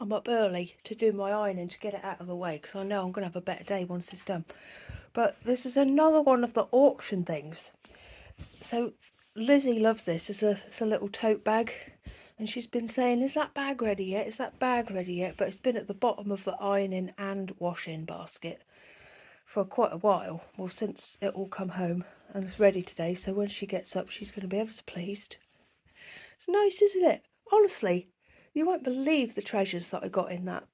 I'm up early to do my ironing to get it out of the way because I know I'm going to have a better day once it's done. But this is another one of the auction things. So Lizzie loves this. It's a little tote bag. And she's been saying, is that bag ready yet? Is that bag ready yet? But it's been at the bottom of the ironing and washing basket for quite a while. Well, since it all come home. And it's ready today. So when she gets up, she's going to be ever so pleased. It's nice, isn't it? Honestly, you won't believe the treasures that I got in that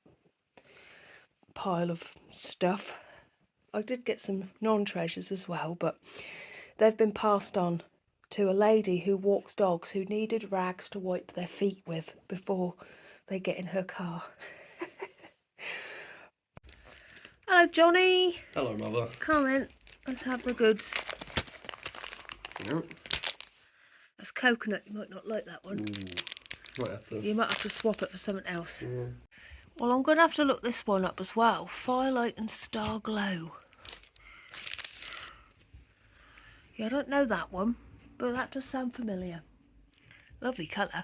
pile of stuff. I did get some non-treasures as well, but they've been passed on to a lady who walks dogs who needed rags to wipe their feet with before they get in her car. Hello, Johnny. Hello, Mother. Come in. Let's have the goods. Yep. That's coconut. You might not like that one. You might have to swap it for something else. Yeah. Well, I'm going to have to look this one up as well. Firelight and Star Glow. Yeah, I don't know that one, but that does sound familiar. Lovely colour.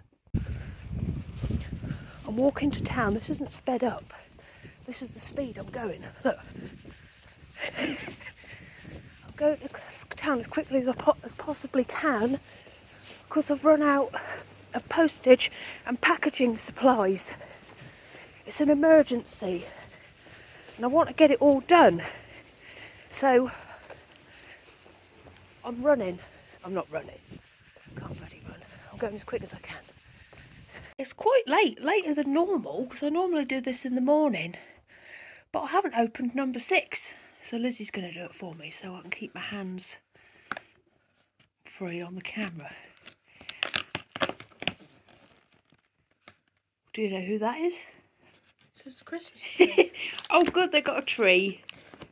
I'm walking to town. This isn't sped up. This is the speed I'm going. Look. I'm going to town as quickly as possibly can because I've run out of postage and packaging supplies. It's an emergency and I want to get it all done. So I'm running. I'm not running. Can't bloody run. I'm going as quick as I can. It's quite late, later than normal, because I normally do this in the morning. But I haven't opened number 6. So Lizzie's going to do it for me so I can keep my hands free on the camera. Do you know who that is? It's a Christmas tree. Oh good, they got a tree.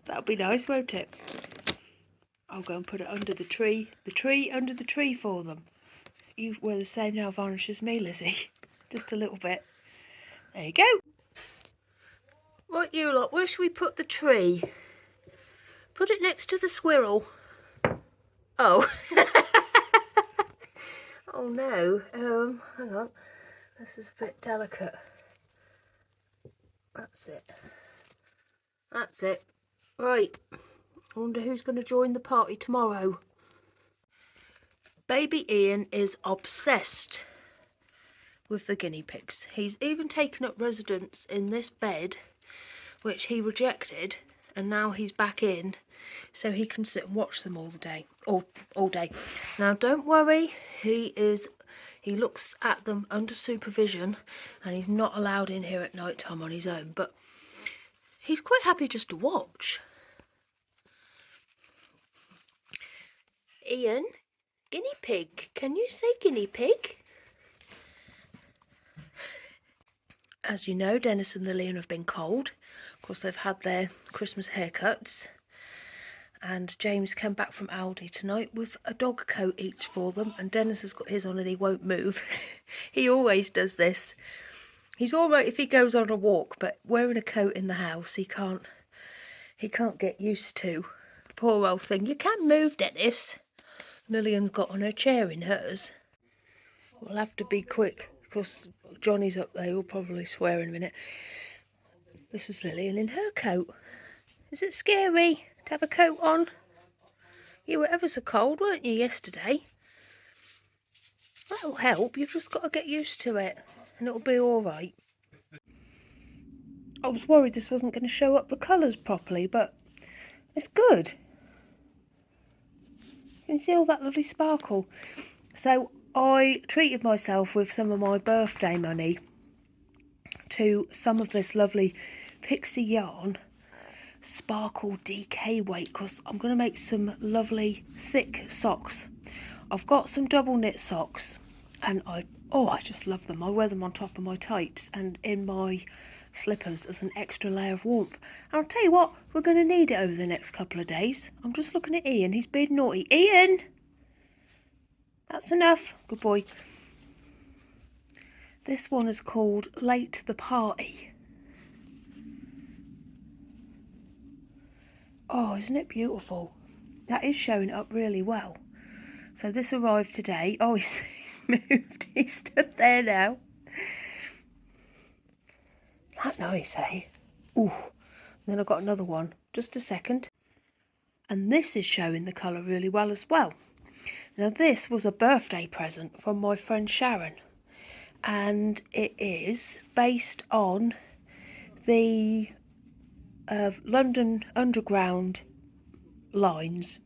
That'll be nice, won't it? I'll go and put it under the tree. The tree under the tree for them. You wear the same nail varnish as me, Lizzie. Just a little bit. There you go. Right, you lot, where should we put the tree? Put it next to the squirrel. Oh. Oh no. Hang on. This is a bit delicate. That's it. That's it. Right. I wonder who's going to join the party tomorrow. Baby Ian is obsessed with the guinea pigs. He's even taken up residence in this bed, which he rejected, and now he's back in, so he can sit and watch them all day. All day. Now, don't worry. He looks at them under supervision, and he's not allowed in here at night time on his own. But he's quite happy just to watch. Ian, guinea pig. Can you say guinea pig? As you know, Dennis and Lillian have been cold. Of course, they've had their Christmas haircuts. And James came back from Aldi tonight with a dog coat each for them. And Dennis has got his on and he won't move. He always does this. He's all right if he goes on a walk, but wearing a coat in the house, he can't get used to. Poor old thing. You can move, Dennis. Lillian's got on her chair in hers. We'll have to be quick because Johnny's up there. He'll probably swear in a minute. This is Lillian in her coat. Is it scary to have a coat on? You were ever so cold, weren't you, yesterday? That'll help. You've just got to get used to it and it'll be all right. I was worried this wasn't going to show up the colours properly, but it's good. You can see all that lovely sparkle. So I treated myself with some of my birthday money to some of this lovely pixie yarn sparkle DK weight, because I'm going to make some lovely thick socks. I've got some double knit socks and I just love them. I wear them on top of my tights and in my slippers as an extra layer of warmth. And I'll tell you what, we're going to need it over the next couple of days. I'm just looking at Ian. He's being naughty. Ian! That's enough. Good boy. This one is called Late to the Party. Oh, isn't it beautiful? That is showing up really well. So this arrived today. Oh, he's moved. He's stood there now. that nice, eh? Ooh. Then I've got another one. Just a second. And this is showing the colour really well as well. Now this was a birthday present from my friend Sharon. And it is based on the London Underground lines.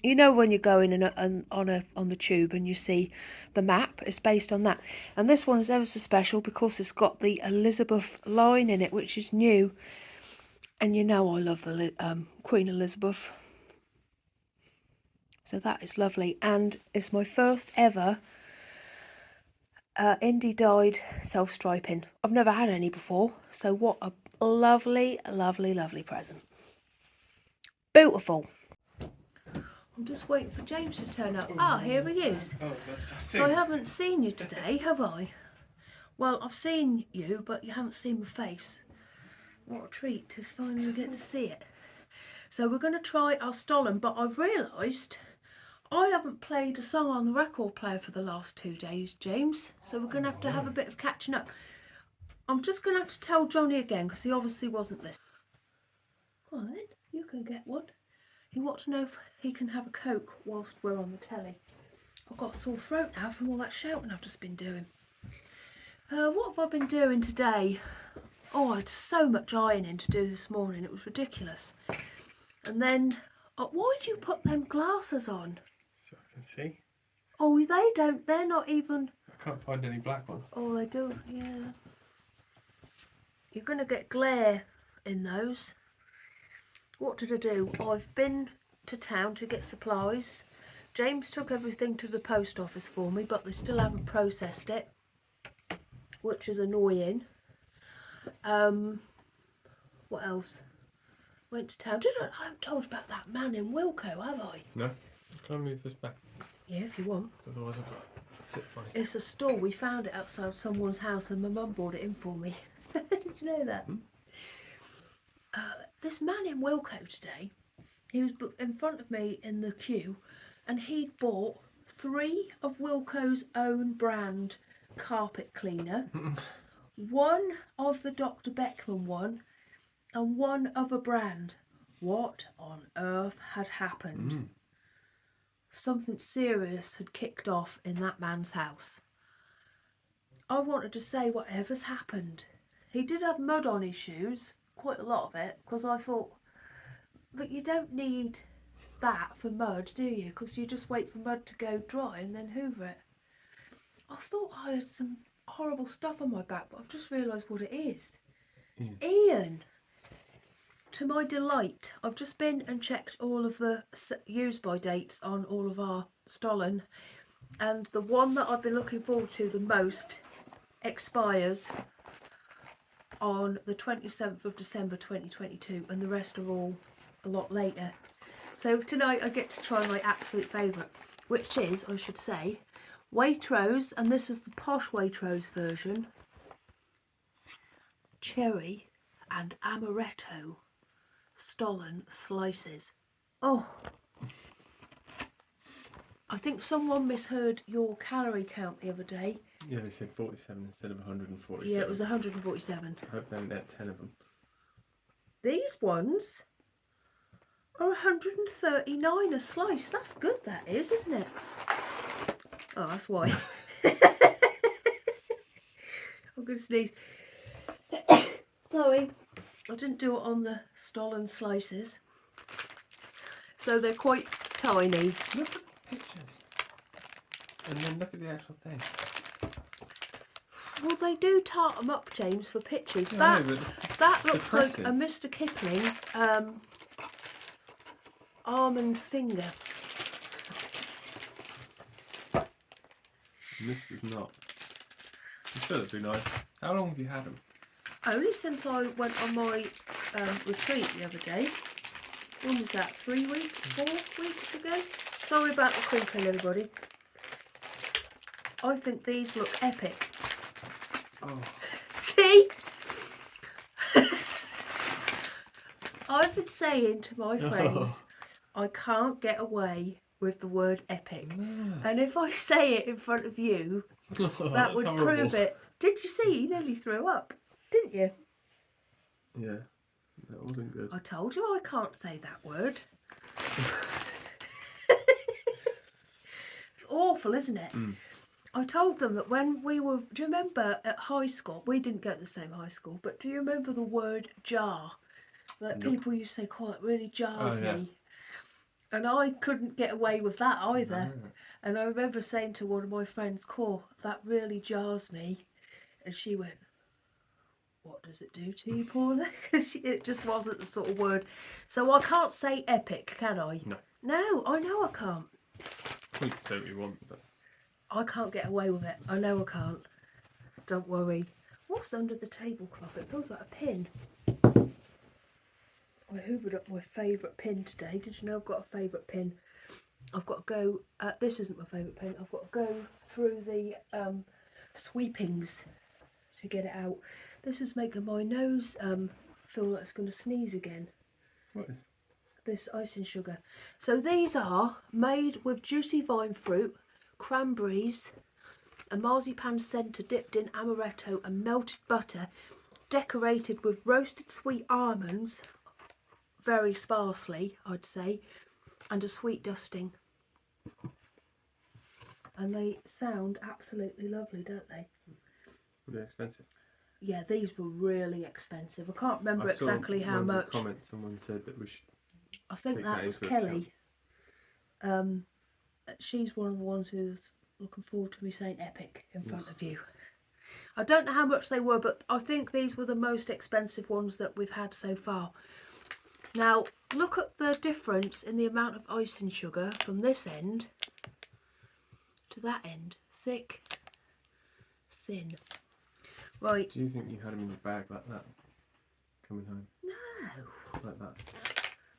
You know when you're going on the tube and you see the map, it's based on that. And this one is ever so special because it's got the Elizabeth line in it, which is new. And you know I love the Queen Elizabeth. So that is lovely. And it's my first ever indie dyed self-striping. I've never had any before. So what a lovely, lovely, lovely present. Beautiful. I'm just waiting for James to turn up. Ah, here he is. So I haven't seen you today, have I? Well, I've seen you, but you haven't seen my face. What a treat to finally get to see it. So we're going to try our Stollen, but I've realised I haven't played a song on the record player for the last 2 days, James. So we're going to have a bit of catching up. I'm just going to have to tell Johnny again, because he obviously wasn't listening. Go on then, you can get one. He wants to know if he can have a Coke whilst we're on the telly. I've got a sore throat now from all that shouting I've just been doing. What have I been doing today? Oh, I had so much ironing to do this morning. It was ridiculous. And then, why did you put them glasses on? So I can see. Oh, they're not even... I can't find any black ones. Oh, they do, yeah. You're going to get glare in those. What did I do? I've been to town to get supplies. James took everything to the post office for me, but they still haven't processed it, which is annoying. What else? Went to town. I haven't told you about that man in Wilko, have I? No. Can I move this back? Yeah, if you want. Otherwise I've got to sit funny. It's a store. We found it outside someone's house and my mum brought it in for me. Did you know that? This man in Wilko today, he was in front of me in the queue and he'd bought 3 of Wilko's own brand carpet cleaner, 1 of the Dr. Beckman one, and 1 of a brand. What on earth had happened? Something serious had kicked off in that man's house. I wanted to say whatever's happened. He did have mud on his shoes, quite a lot of it, because I thought, but you don't need that for mud, do you? Because you just wait for mud to go dry and then hoover it. I thought I had some horrible stuff on my back, but I've just realised what it is. It's Ian. To my delight, I've just been and checked all of the use by dates on all of our Stollen, and the one that I've been looking forward to the most expires on the 27th of December 2022, and the rest are all a lot later. So tonight I get to try my absolute favourite, which is, I should say, Waitrose, and this is the posh Waitrose version, cherry and amaretto Stollen slices. Oh, I think someone misheard your calorie count the other day. Yeah, they said 47 instead of 147. Yeah, it was 147. I hope they didn't get 10 of them. These ones are 139 a slice. That's good, that is, isn't it? Oh, that's why. I'm going to sneeze. Sorry, I didn't do it on the Stollen slices. So they're quite tiny. Look at the pictures. And then look at the actual thing. Well, they do tart them up, James, for pictures. No, That looks depressing. like a Mr. Kipling almond finger. This is not. I'm sure that'd be nice. How long have you had them? Only since I went on my retreat the other day. When was that? 3 weeks? 4 weeks ago? Sorry about the crinkling, everybody. I think these look epic. Oh. See? I've been saying to my friends, I can't get away with the word epic. No. And if I say it in front of you, that would prove it. Did you see? You nearly threw up, didn't you? Yeah, that wasn't good. I told you I can't say that word. It's awful, isn't it? Mm. I told them that when we were, do you remember at high school, we didn't go to the same high school, but do you remember the word jar? Like Nope. people used to say, "Oh, it really jars Oh, yeah. me." And I couldn't get away with that either. No. And I remember saying to one of my friends, "Cor, that really jars me." And she went, "What does it do to you, Paula?" Because it just wasn't the sort of word. So I can't say epic, can I? No. No, I know I can't. We can say what we want, but I can't get away with it. I know I can't. Don't worry. What's under the tablecloth? It feels like a pin. I hoovered up my favourite pin today. Did you know I've got a favourite pin? I've got to go, this isn't my favourite pin, I've got to go through the sweepings to get it out. This is making my nose feel like it's going to sneeze again. what is? This icing sugar. So these are made with juicy vine fruit, cranberries, a marzipan centre dipped in amaretto and melted butter, decorated with roasted sweet almonds, very sparsely I'd say, and a sweet dusting. And they sound absolutely lovely, don't they? They're expensive. Yeah, these were really expensive. I can't remember I saw exactly how one of much. the comments, someone said that we should. I think take that that was into Kelly. She's one of the ones who's looking forward to me saying epic in front of you. I don't know how much they were, but I think these were the most expensive ones that we've had so far. Now, look at the difference in the amount of icing sugar from this end to that end. Thick, thin. Right. Do you think you had them in your bag like that, coming home? No, Like that?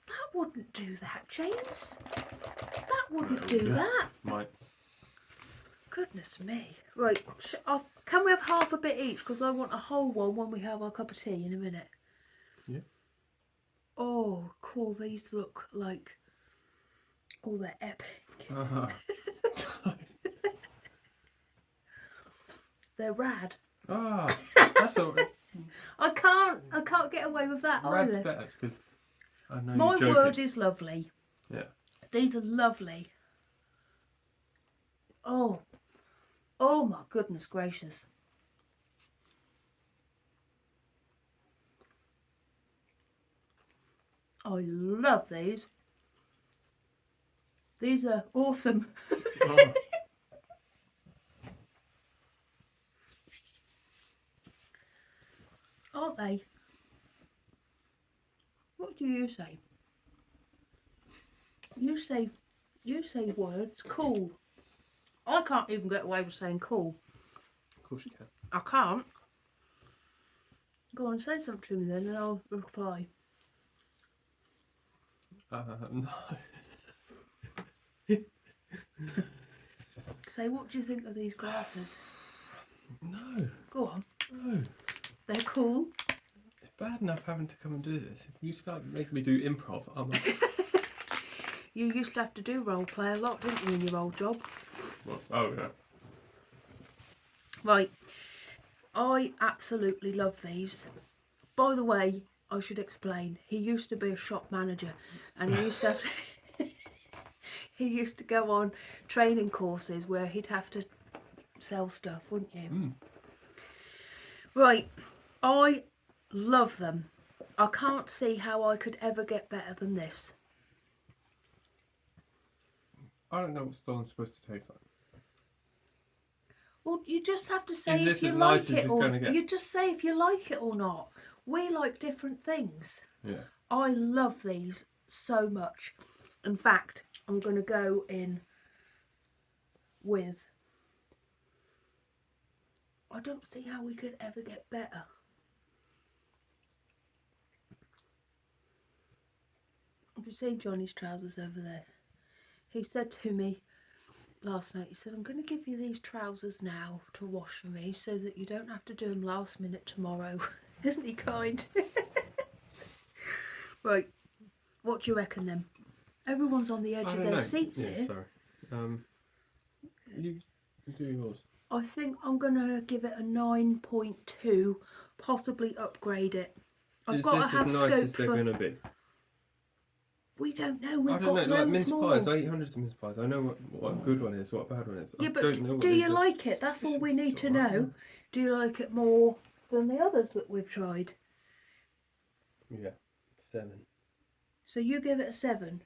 that wouldn't do that, James. That wouldn't do that. Might. Goodness me. Right, can we have half a bit each? Because I want a whole one when we have our cup of tea in a minute. Yeah. Oh, cool. These look like... Oh, they're epic. They're rad. Ah, that's all right. I can't get away with that Rad's either. better because I know My you're joking. word is lovely. Yeah. These are lovely. Oh. Oh my goodness gracious. I love these. These are awesome. Oh. Aren't they? What do you say? You say words. Cool. I can't even get away with saying cool. Of course you can. I can't. Go on, say something to me then and I'll reply. No. Say, what do you think of these glasses? No. Go on. No. They're cool. It's bad enough having to come and do this. If you start making me do improv, I'm like... You used to have to do role play a lot, didn't you, in your old job? Well, oh, yeah. Right. I absolutely love these. By the way, I should explain, he used to be a shop manager and he used to have to, he used to go on training courses where he'd have to sell stuff, wouldn't you? Mm. Right. I love them. I can't see how I could ever get better than this. I don't know what Stollen's supposed to taste like. Well, you just have to Is say this if you as like nice as it it's or gonna get? you just say if you like it or not. We like different things. Yeah. I love these so much. In fact, I'm going to go in with... I don't see how we could ever get better. Have you seen Johnny's trousers over there? He said to me last night, he said, I'm going to give you these trousers now to wash for me so that you don't have to do them last minute tomorrow. Isn't he kind? Right, what do you reckon then? Everyone's on the edge of their seats yeah, here. Sorry. You do yours. I think I'm going to give it a 9.2, possibly upgrade it. I've Is got to this have as nice scope as they're for. going to be? We don't know. I We've don't got know, like loads mince more. pies. I eat hundreds of mince pies. I know what a good one is, what a bad one is. Yeah, I but don't know what do these you are. like it? That's This all we is need to alright, know. Do you like it more than the others that we've tried? Yeah, 7. So you give it a 7.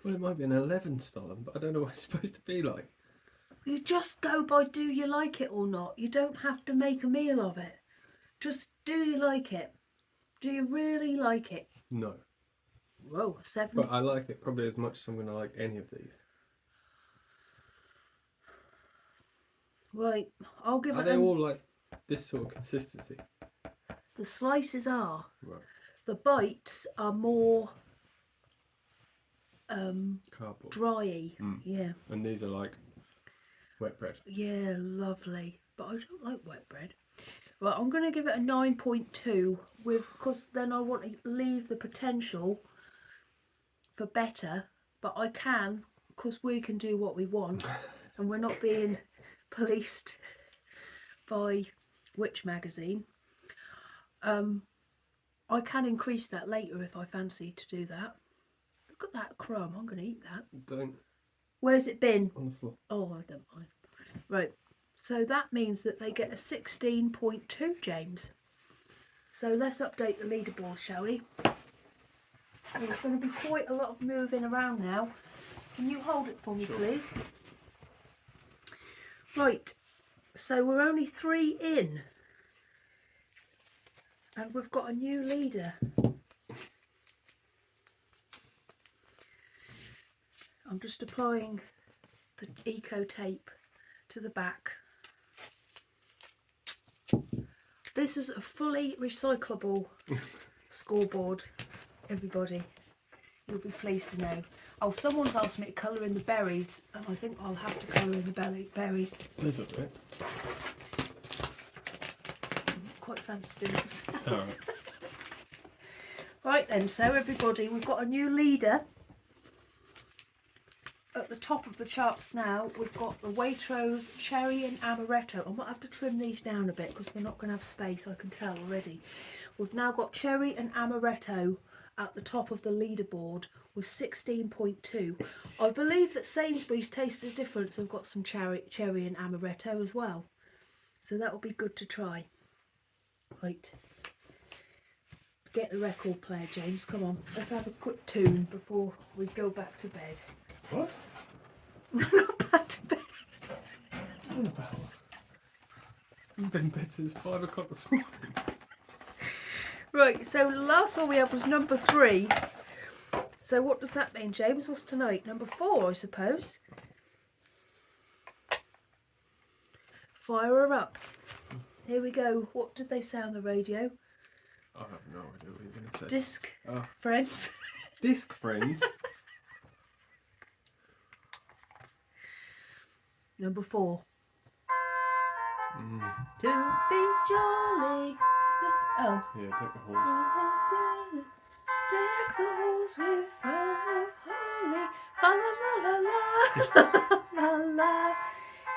Well, it might be an 11, Stollen, but I don't know what it's supposed to be like. You just go by do you like it or not. You don't have to make a meal of it. Just do you like it? Do you really like it? No. Whoa, 7. But I like it probably as much as I'm going to like any of these. Right, I'll give Are it they all like this sort of consistency? The slices are. Right. The bites are more Cardboard. dry. Mm. Yeah. And these are like wet bread. Yeah, lovely. But I don't like wet bread. Right, I'm going to give it a 9.2 because then I want to leave the potential for better, but I can because we can do what we want and we're not being policed by Witch magazine. I can increase that later if I fancy to do that. Look at that crumb, I'm going to eat that. Don't. Where's it been? On the floor. Oh, I don't mind. Right, so that means that they get a 16.2, James. So let's update the leaderboard, shall we? There's going to be quite a lot of moving around now. Can you hold it for me, please? Right, so we're only 3 in. And we've got a new leader. I'm just applying the eco tape to the back. This is a fully recyclable scoreboard, everybody. You'll be pleased to know. Oh, someone's asked me to colour in the berries, and I think I'll have to colour in the berries. There's a bit. Quite fancy doing it. Alright. Right then, so everybody, we've got a new leader. At the top of the charts now, we've got the Waitrose Cherry and Amaretto. I might have to trim these down a bit because they're not going to have space, I can tell already. We've now got Cherry and Amaretto at the top of the leaderboard with 16.2. I believe that Sainsbury's Taste the Difference have got some cherry and Amaretto as well. So that will be good to try. Right. Get the record player, James. Come on. Let's have a quick tune before we go back to bed. What? Not back to bed. What about? I've been in bed since 5 o'clock this morning. Right, so the last one we had was number 3. So what does that mean, James? What's tonight? Number 4, I suppose. Fire her up. Here we go. What did they say on the radio? I have no idea what you're going to say. Disc friends. Disc friends? Number 4. Mm. To be jolly. Oh. Yeah, take the horse. Deck the halls with fire of holly. La la la la la la la.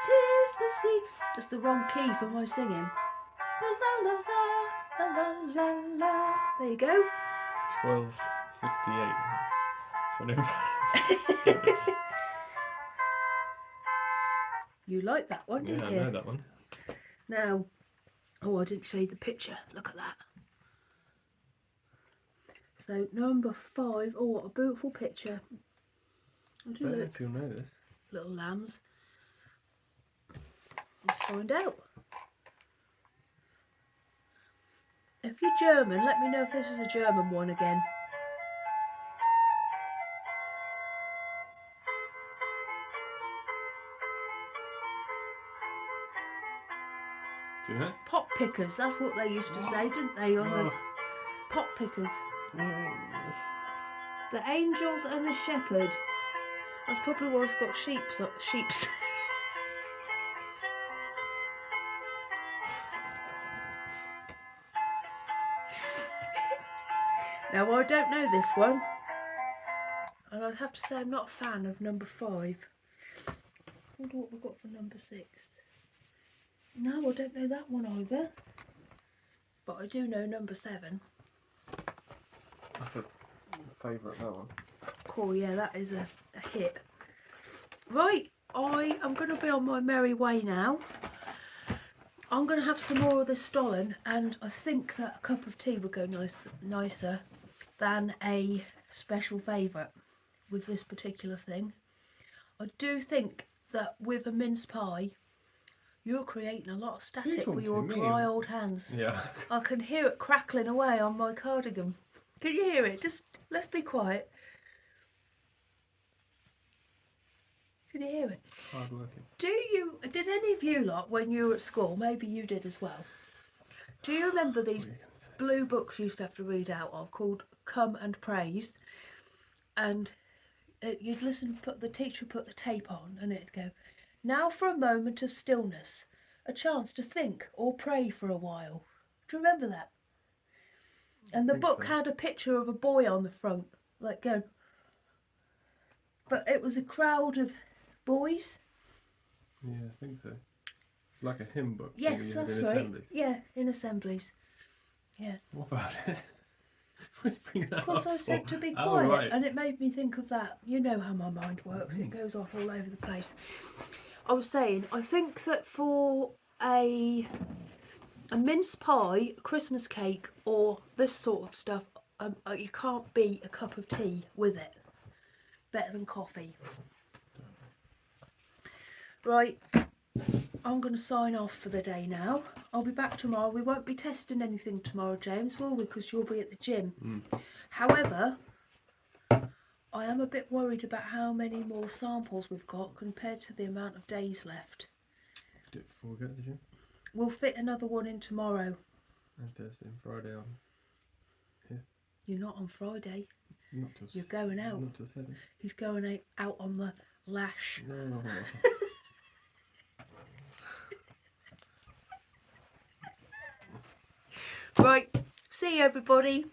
'Tis the sea. Just the wrong key for my singing. La la la la la la la. There you go. 12:58. That's whenever. You like that one, Yeah, didn't I you? know that one. Now, oh, I didn't show you the picture. Look at that. So number 5. Oh, what a beautiful picture. I I don't know if you'll know this. little lambs. Let's find out. If you're German, let me know if this is a German one again. Do you know? Pot pickers, that's what they used to say, didn't they? On the pot pickers. The angels and the shepherd. That's probably why it's got sheeps. Now, I don't know this one. And I'd have to say I'm not a fan of number 5. I wonder what we've got for number 6. No, I don't know that one either. But I do know number 7. That's a favourite, that one. Cool, yeah, that is a hit. Right, I am going to be on my merry way now. I'm going to have some more of this Stollen, and I think that a cup of tea would go nicer than a special favourite with this particular thing. I do think that with a mince pie, you're creating a lot of static with your dry old hands. Yeah. I can hear it crackling away on my cardigan. Can you hear it? Just let's be quiet. Can you hear it? Hard working. Did any of you lot, when you were at school, maybe you did as well, do you remember these blue books you used to have to read out of called Come and Praise? And you'd listen, the teacher would put the tape on and it'd go, now for a moment of stillness, a chance to think or pray for a while. Do you remember that? And the book had a picture of a boy on the front, like going, but it was a crowd of boys. Yeah, I think so. Like a hymn book. Yes, that's in right. Assemblies. Yeah, in assemblies. Yeah. What about it? What's bringing that Because up I said for? to be Oh, quiet, right. and it made me think of that. You know how my mind works; it goes off all over the place. I was saying, I think that for a mince pie, Christmas cake, or this sort of stuff, you can't beat a cup of tea with it. Better than coffee. Right, I'm going to sign off for the day now. I'll be back tomorrow. We won't be testing anything tomorrow, James, will we? Because you'll be at the gym. However, I am a bit worried about how many more samples we've got compared to the amount of days left. Do it before we go to the gym. We'll fit another one in tomorrow. And Thursday and Friday on here. You're not on Friday. Not till You're going out. Not till 7. He's going out on the lash. No. Right, see you everybody.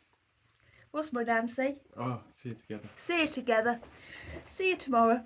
What's my nan say? Oh, see you together. See you together. See you tomorrow.